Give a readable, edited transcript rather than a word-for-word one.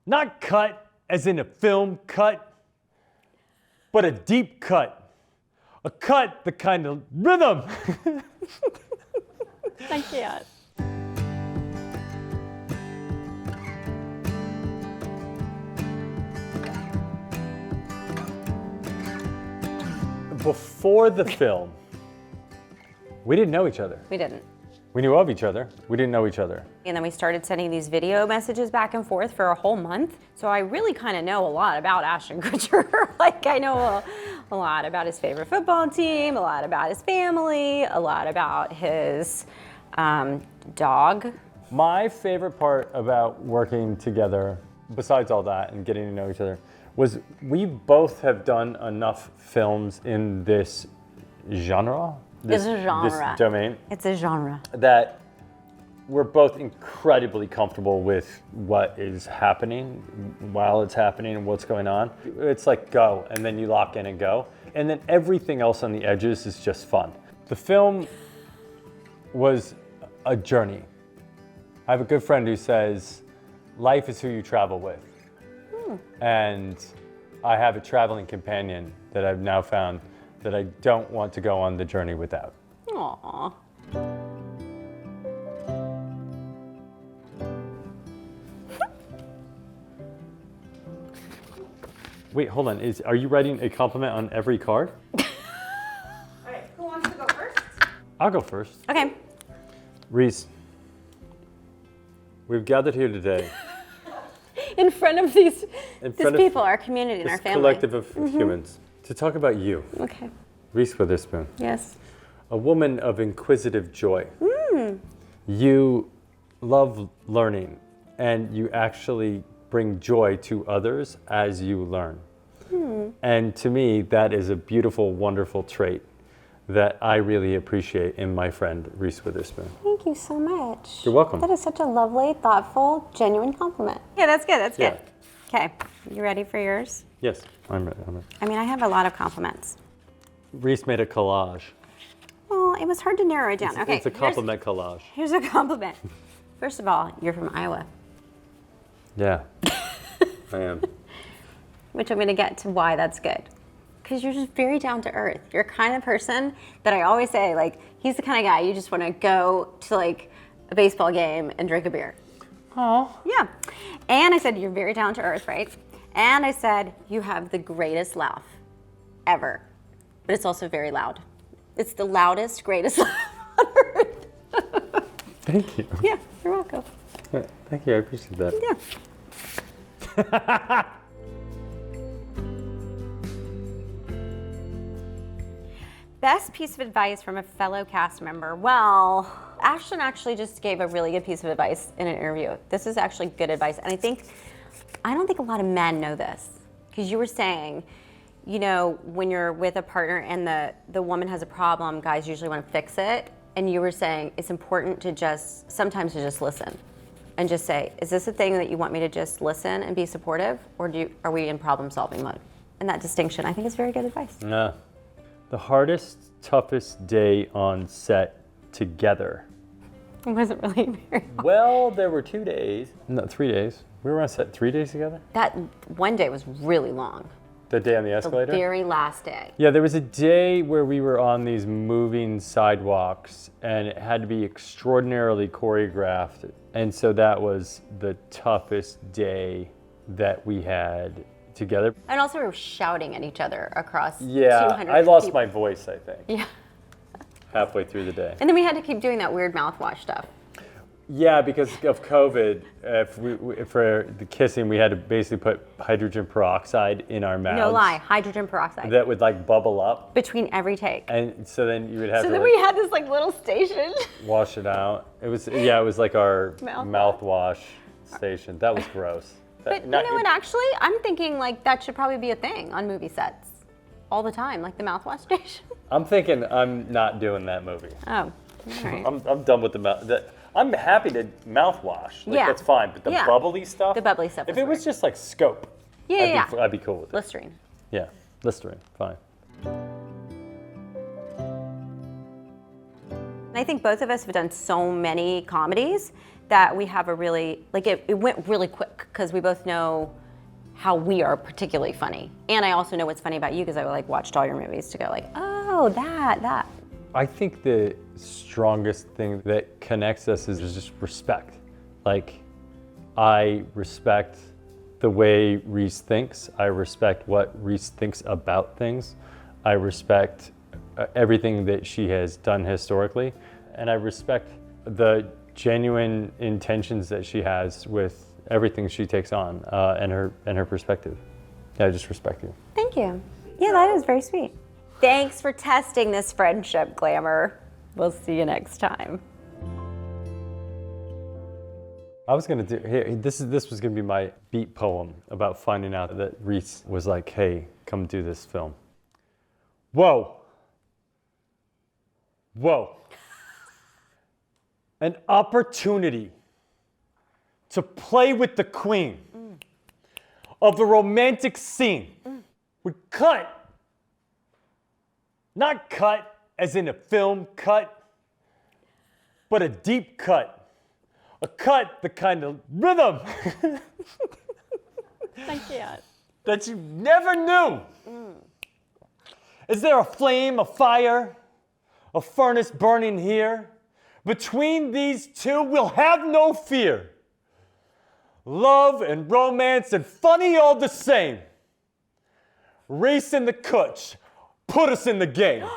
Not cut as in a film cut, but a deep cut. A cut, the kind of rhythm. I can't. Before the film, we didn't know each other. We didn't. We knew of each other. We didn't know each other. And then we started sending these video messages back and forth for a whole month. So I really kind of know a lot about Ashton Kutcher. Like I know a lot about his favorite football team, a lot about his family, a lot about his dog. My favorite part about working together, besides all that and getting to know each other, was we both have done enough films in this genre. It's a genre. This domain. It's a genre. That we're both incredibly comfortable with what is happening while it's happening and what's going on. It's like go, and then you lock in and go. And then everything else on the edges is just fun. The film was a journey. I have a good friend who says, life is who you travel with. And I have a traveling companion that I've now found that I don't want to go on the journey without. Aww. Wait, hold on. Are you writing a compliment on every card? All right, who wants to go first? I'll go first. Okay. Reese, we've gathered here today. In front of these people, our community and our family. Collective of humans. To talk about you. Okay. Reese Witherspoon. Yes. A woman of inquisitive joy. You love learning, and you actually bring joy to others as you learn. And to me, that is a beautiful, wonderful trait that I really appreciate in my friend, Reese Witherspoon. Thank you so much. You're welcome. That is such a lovely, thoughtful, genuine compliment. Yeah, that's good. That's Yeah. good. Okay. You ready for yours? Yes, I'm ready. I mean, I have a lot of compliments. Reese made a collage. Well, it was hard to narrow it down. Okay. It's a compliment collage. Here's a compliment. First of all, you're from Iowa, Yeah, I am. which I'm going to get to why that's good. Because you're just very down to earth. You're the kind of person that I always say, like, he's the kind of guy you just want to go to, like, a baseball game and drink a beer. Oh. Yeah. And I said, you're very down to earth, right? And I said, you have the greatest laugh ever. But it's also very loud. It's the loudest, greatest laugh on earth. Thank you. Yeah, you're welcome. Thank you, I appreciate that. Yeah. Best piece of advice from a fellow cast member. Well, Ashton actually just gave a really good piece of advice in an interview. This is actually good advice. And I don't think a lot of men know this. Because you were saying, you know, when you're with a partner and the woman has a problem, guys usually want to fix it. And you were saying it's important to sometimes to just listen. And just say, is this a thing that you want me to just listen and be supportive? Or are we in problem solving mode? And that distinction, I think, is very good advice. Yeah. The hardest, toughest day on set together. It wasn't really very hard. Well, there were 2 days. No, 3 days. We were on set 3 days together? That one day was really long. The day on the escalator? The very last day. Yeah, there was a day where we were on these moving sidewalks and it had to be extraordinarily choreographed. And so that was the toughest day that we had together. And also we were shouting at each other across 200 Yeah, I lost people. my voice, I think, Yeah. halfway through the day. And then we had to keep doing that weird mouthwash stuff. Yeah, because of COVID, for the kissing, we had to basically put hydrogen peroxide in our mouths. No lie, hydrogen peroxide. That would like bubble up. Between every take. And so then you would have So to then like, we had this like little station. wash it out. It was like our mouthwash station. That was gross. But you know what, actually, I'm thinking like that should probably be a thing on movie sets. All the time, like the mouthwash station. I'm thinking I'm not doing that movie. Oh, all right. I'm done with the mouth. I'm happy to mouthwash. Like, Yeah. that's fine. But the Yeah. bubbly stuff. The bubbly stuff If was it was weird. just like scope, Yeah, I'd be cool with it. Listerine. Yeah, Listerine, fine. I think both of us have done so many comedies that we have a really, like it went really quick because we both know how we are particularly funny. And I also know what's funny about you because I like watched all your movies to go like, oh, that. I think the strongest thing that connects us is just respect. Like, I respect the way Reese thinks. I respect what Reese thinks about things. I respect everything that she has done historically. And I respect the genuine intentions that she has with everything she takes on and her perspective. I just respect you. Thank you. Yeah, that is very sweet. Thanks for testing this friendship, Glamour. We'll see you next time. I was gonna do here. This was gonna be my beat poem about finding out that Reese was like, "Hey, come do this film." Whoa. An opportunity to play with the queen of the romantic scene would cut, not cut as in a film cut, but a deep cut. A cut, the kind of rhythm I can't. that you never knew. Is there a flame, a fire, a furnace burning here? Between these two, we'll have no fear. Love and romance and funny all the same. Reese and the Kutch, put us in the game.